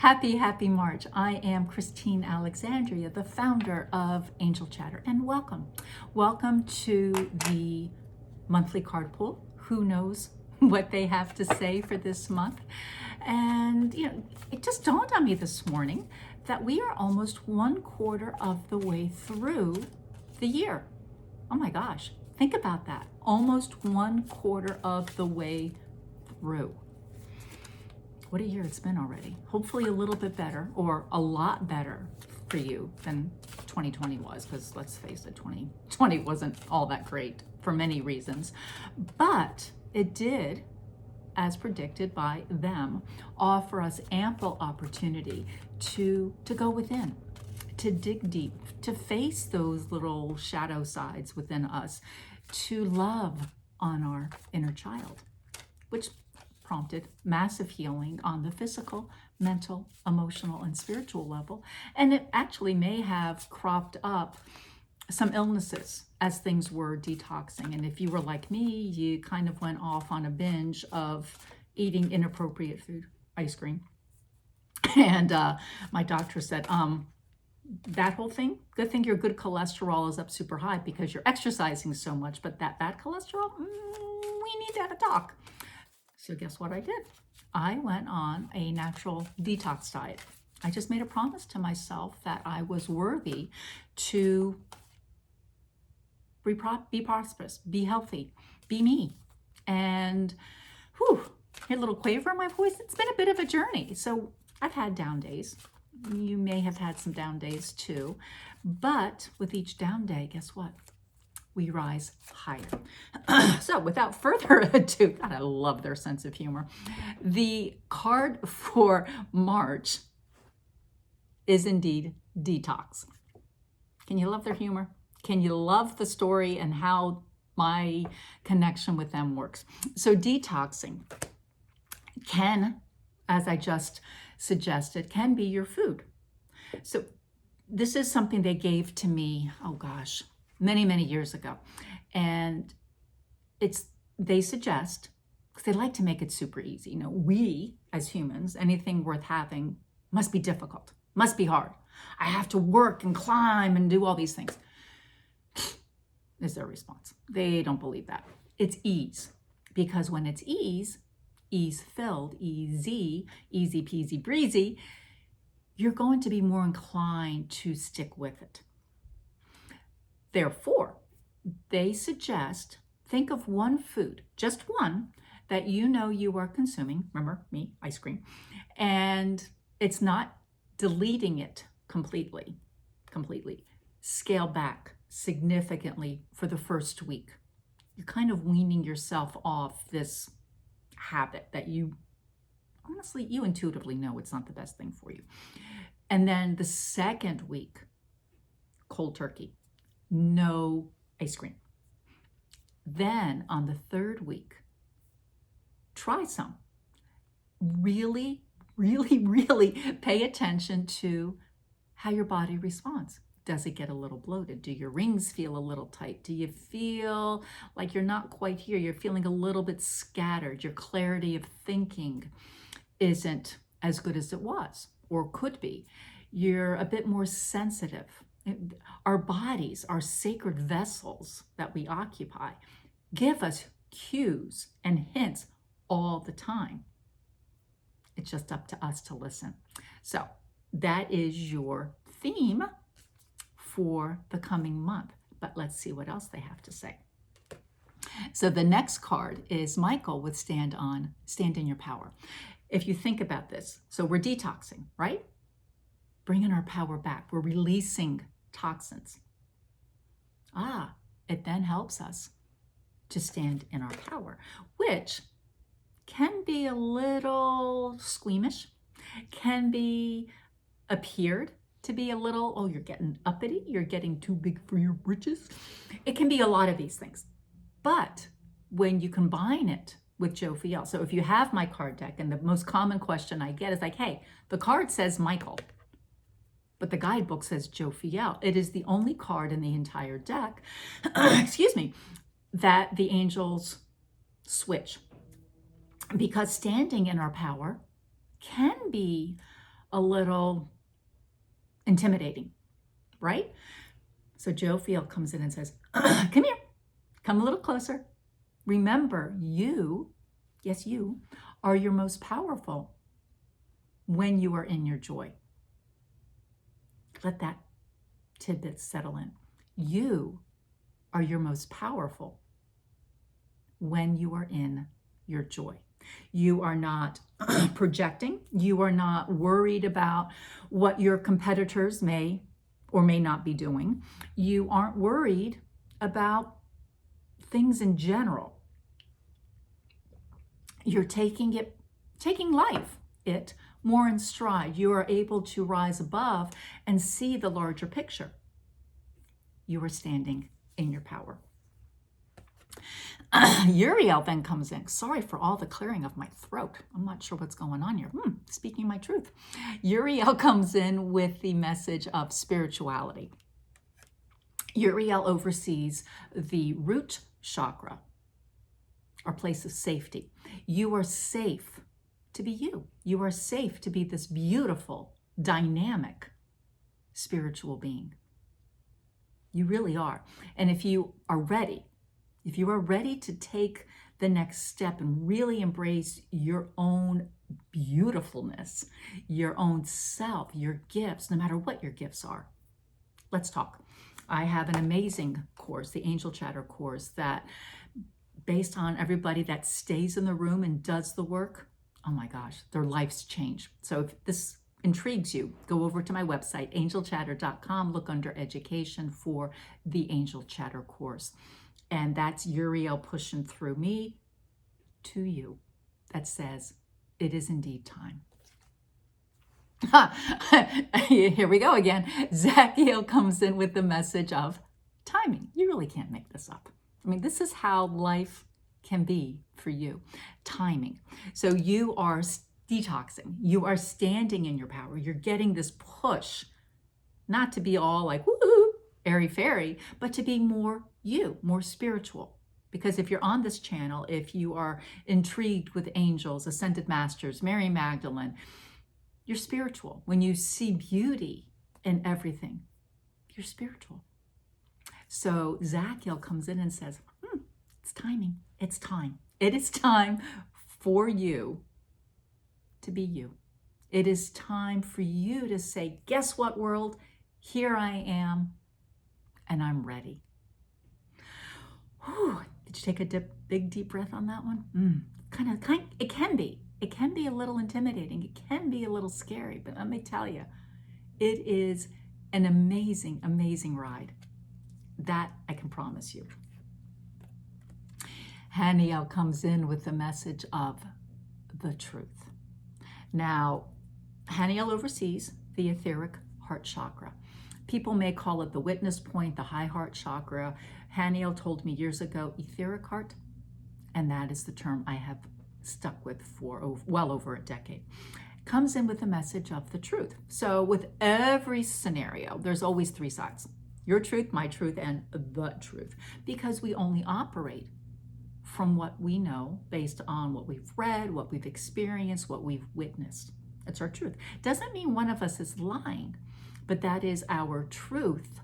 Happy March. I am Christine Alexandria, the founder of Angel Chatter, and welcome. Welcome to the monthly card pull. Who knows what they have to say for this month? And, it just dawned on me this morning that we are almost 1/4 of the way through the year. Oh my gosh, think about that. Almost 1/4 of the way through. What a year it's been already. Hopefully a little bit better, or a lot better for you than 2020 was, because let's face it, 2020 wasn't all that great for many reasons. But it did, as predicted by them, offer us ample opportunity to go within, to dig deep, to face those little shadow sides within us, to love on our inner child, which prompted massive healing on the physical, mental, emotional, and spiritual level. And it actually may have cropped up some illnesses as things were detoxing. And if you were like me, you kind of went off on a binge of eating inappropriate food, ice cream. And my doctor said, that whole thing, good thing your good cholesterol is up super high because you're exercising so much, but that bad cholesterol, we need to have a talk. So guess what I did? I went on a natural detox diet. I just made a promise to myself that I was worthy to be prosperous, be healthy, be me. And a little quaver in my voice. It's been a bit of a journey. So I've had down days. You may have had some down days too. But with each down day, guess what? We rise higher. So without further ado, God, I love their sense of humor. The card for March is indeed detox. Can you love their humor? Can you love the story and how my connection with them works? So detoxing can, as I just suggested, can be your food. So this is something they gave to me, oh gosh, many years ago. And they suggest, because they like to make it super easy. We as humans, anything worth having must be difficult, must be hard. I have to work and climb and do all these things. Is their response. They don't believe that. It's ease. Because when it's ease filled, easy peasy breezy, you're going to be more inclined to stick with it. Therefore, they suggest, think of one food, just one, that you are consuming. Remember me, ice cream. And it's not deleting it completely. Scale back significantly for the first week. You're kind of weaning yourself off this habit that you intuitively know it's not the best thing for you. And then the second week, cold turkey. No ice cream. Then on the third week, try some. Really pay attention to how your body responds. Does it get a little bloated? Do your rings feel a little tight? Do you feel like you're not quite here? You're feeling a little bit scattered. Your clarity of thinking isn't as good as it was or could be. You're a bit more sensitive. Our bodies, our sacred vessels that we occupy, give us cues and hints all the time. It's just up to us to listen. So that is your theme for the coming month. But let's see what else they have to say. So the next card is Michael with Stand in Your Power. If you think about this, so we're detoxing, right? Bringing our power back. We're releasing toxins. It then helps us to stand in our power, which can be a little squeamish, can be appeared to be a little, you're getting uppity, you're getting too big for your britches. It can be a lot of these things. But when you combine it with Jophiel, so if you have my card deck, and the most common question I get is like, hey, the card says Michael, but the guidebook says Jophiel. It is the only card in the entire deck, excuse me, that the angels switch. Because standing in our power can be a little intimidating, right? So Joe Field comes in and says, come here, come a little closer. Remember, you, yes, you, are your most powerful when you are in your joy. Let that tidbit settle in. You are your most powerful when you are in your joy. You are not projecting. You are not worried about what your competitors may or may not be doing. You aren't worried about things in general. You're taking life more in stride. You are able to rise above and see the larger picture. You are standing in your power. Uriel then comes in. Sorry for all the clearing of my throat. I'm not sure what's going on here. Speaking my truth. Uriel comes in with the message of spirituality. Uriel oversees the root chakra, our place of safety. You are safe to be you. You are safe to be this beautiful, dynamic, spiritual being. You really are. And if you are ready to take the next step and really embrace your own beautifulness, your own self, your gifts, no matter what your gifts are, let's talk. I have an amazing course, the Angel Chatter course, that based on everybody that stays in the room and does the work, oh my gosh, their lives change. So if this intrigues you, go over to my website, angelchatter.com, look under education for the Angel Chatter course. And that's Uriel pushing through me to you that says, it is indeed time. Here we go again. Zachiel comes in with the message of timing. You really can't make this up. I mean, this is how life can be for you. Timing. So you are detoxing. You are standing in your power. You're getting this push, not to be all like, woohoo, airy-fairy, but to be more you, more spiritual. Because if you're on this channel, if you are intrigued with angels, ascended masters, Mary Magdalene, you're spiritual. When you see beauty in everything, you're spiritual. So Zachiel comes in and says, it's timing. It's time. It is time for you to be you. It is time for you to say, guess what, world? Here I am, and I'm ready. Whew. Did you take a big, deep breath on that one? It can be. It can be a little intimidating. It can be a little scary, but let me tell you, it is an amazing, amazing ride. That I can promise you. Haniel comes in with the message of the truth. Now, Haniel oversees the etheric heart chakra. People may call it the witness point, the high heart chakra. Haniel told me years ago, etheric heart, and that is the term I have stuck with for well over a decade. Comes in with the message of the truth. So with every scenario, there's always three sides. Your truth, my truth, and the truth. Because we only operate from what we know based on what we've read, what we've experienced, what we've witnessed. It's our truth. Doesn't mean one of us is lying, but that is our truth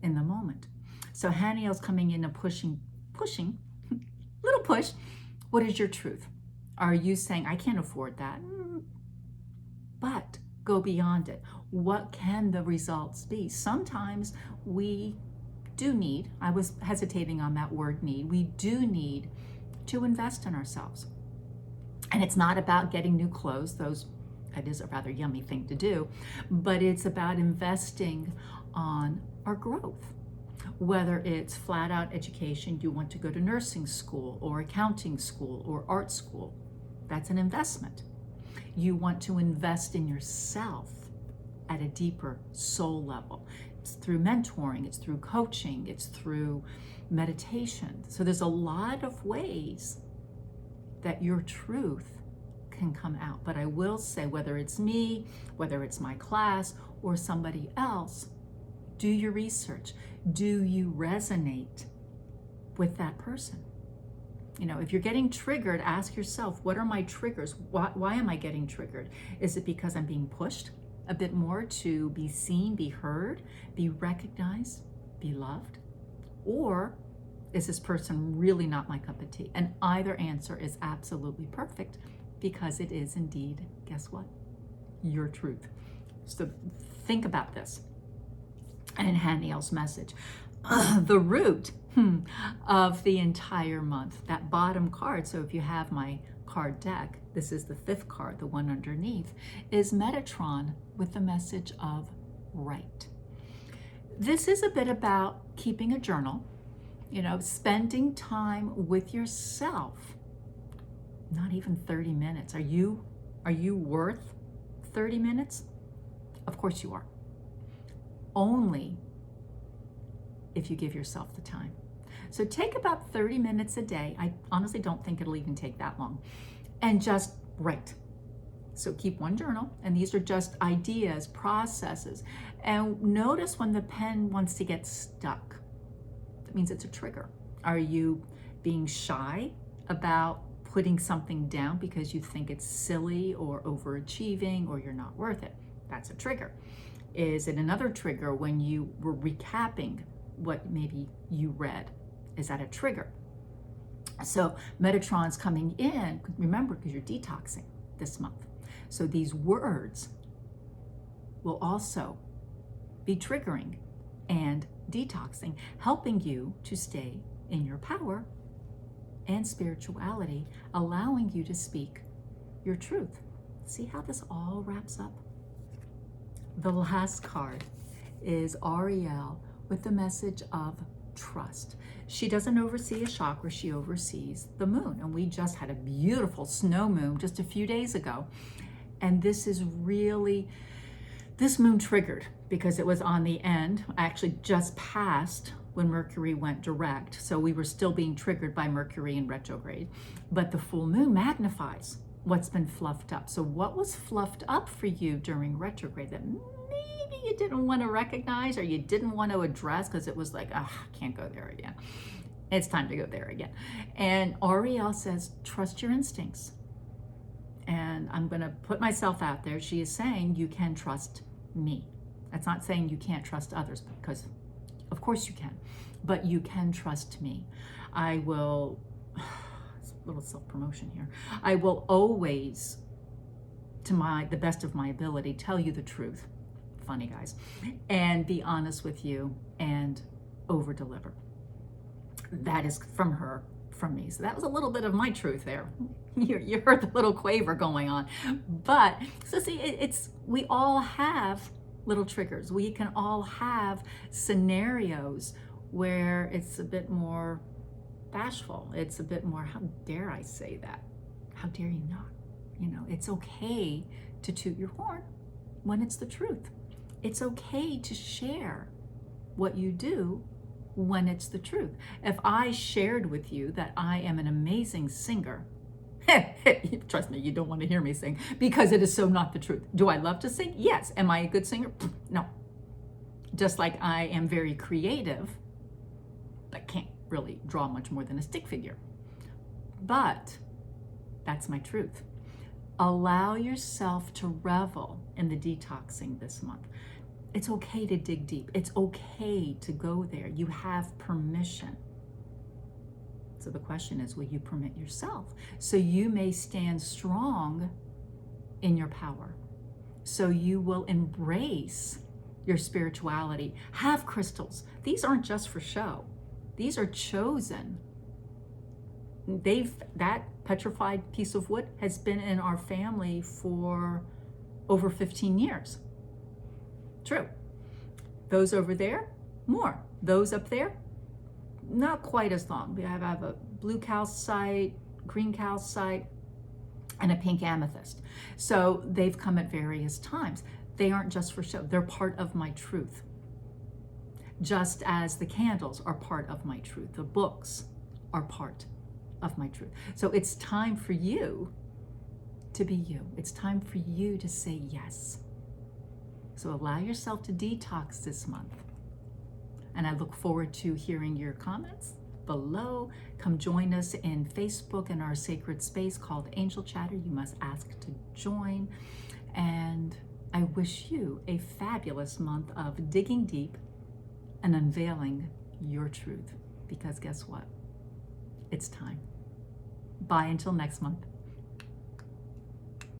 in the moment. So Haniel's coming in and pushing, little push. What is your truth? Are you saying, I can't afford that? But go beyond it. What can the results be? Sometimes we do need, I was hesitating on that word need, we do need to invest in ourselves. And it's not about getting new clothes, that is a rather yummy thing to do, but it's about investing on our growth. Whether it's flat out education, you want to go to nursing school or accounting school or art school, that's an investment. You want to invest in yourself at a deeper soul level. It's through mentoring, it's through coaching, it's through meditation. So there's a lot of ways that your truth can come out. But I will say, whether it's me, whether it's my class, or somebody else, do your research. Do you resonate with that person? You know, if you're getting triggered, ask yourself, what are my triggers? Why am I getting triggered? Is it because I'm being pushed a bit more to be seen, be heard, be recognized, be loved? Or is this person really not my cup of tea? And either answer is absolutely perfect, because it is indeed, guess what? Your truth. So think about this. And Haniel's message. The root of the entire month, that bottom card. So if you have my card deck, this is the 5th card, the one underneath, is Metatron with the message of right. This is a bit about keeping a journal, you know, spending time with yourself. Not even 30 minutes. Are you worth 30 minutes? Of course you are. Only if you give yourself the time. So take about 30 minutes a day. I honestly don't think it'll even take that long. And just write. So keep one journal, and these are just ideas, processes. And notice when the pen wants to get stuck. That means it's a trigger. Are you being shy about putting something down because you think it's silly or overachieving or you're not worth it? That's a trigger. Is it another trigger when you were recapping what maybe you read? Is that a trigger? So Metatron's coming in, remember, because you're detoxing this month. So these words will also be triggering and detoxing, helping you to stay in your power and spirituality, allowing you to speak your truth. See how this all wraps up? The last card is Ariel with the message of trust. She doesn't oversee a chakra, she oversees the moon. And we just had a beautiful snow moon just a few days ago. And this is really, this moon triggered because it was on the end, actually just passed when Mercury went direct. So we were still being triggered by Mercury in retrograde. But the full moon magnifies what's been fluffed up. So what was fluffed up for you during retrograde that maybe you didn't want to recognize or you didn't want to address because it was like, I can't go there again. It's time to go there again. And Ariel says, trust your instincts. And I'm going to put myself out there. She is saying you can trust me. That's not saying you can't trust others, because of course you can, but you can trust me. I will, it's a little self-promotion here. I will always, to the best of my ability, tell you the truth. Funny guys. And be honest with you and over-deliver. That is from her, from me. So that was a little bit of my truth there. You heard the little quaver going on. But, so see, we all have little triggers. We can all have scenarios where it's a bit more bashful. It's a bit more, how dare I say that? How dare you not? You know, it's okay to toot your horn when it's the truth. It's okay to share what you do when it's the truth. If I shared with you that I am an amazing singer, trust me, you don't want to hear me sing, because it is so not the truth. Do I love to sing? Yes. Am I a good singer? No. Just like I am very creative, but can't really draw much more than a stick figure. But that's my truth. Allow yourself to revel in the detoxing this month. It's okay to dig deep. It's okay to go there. You have permission. So the question is, will you permit yourself? So you may stand strong in your power. So you will embrace your spirituality. Have crystals. These aren't just for show. These are chosen. That petrified piece of wood has been in our family for over 15 years. True. Those over there, more. Those up there, not quite as long. We have a blue calcite, green calcite, and a pink amethyst. So they've come at various times. They aren't just for show. They're part of my truth. Just as the candles are part of my truth. The books are part of my truth. So it's time for you to be you. It's time for you to say yes. So allow yourself to detox this month. And I look forward to hearing your comments below. Come join us in Facebook in our sacred space called Angel Chatter. You must ask to join. And I wish you a fabulous month of digging deep and unveiling your truth. Because guess what? It's time. Bye until next month.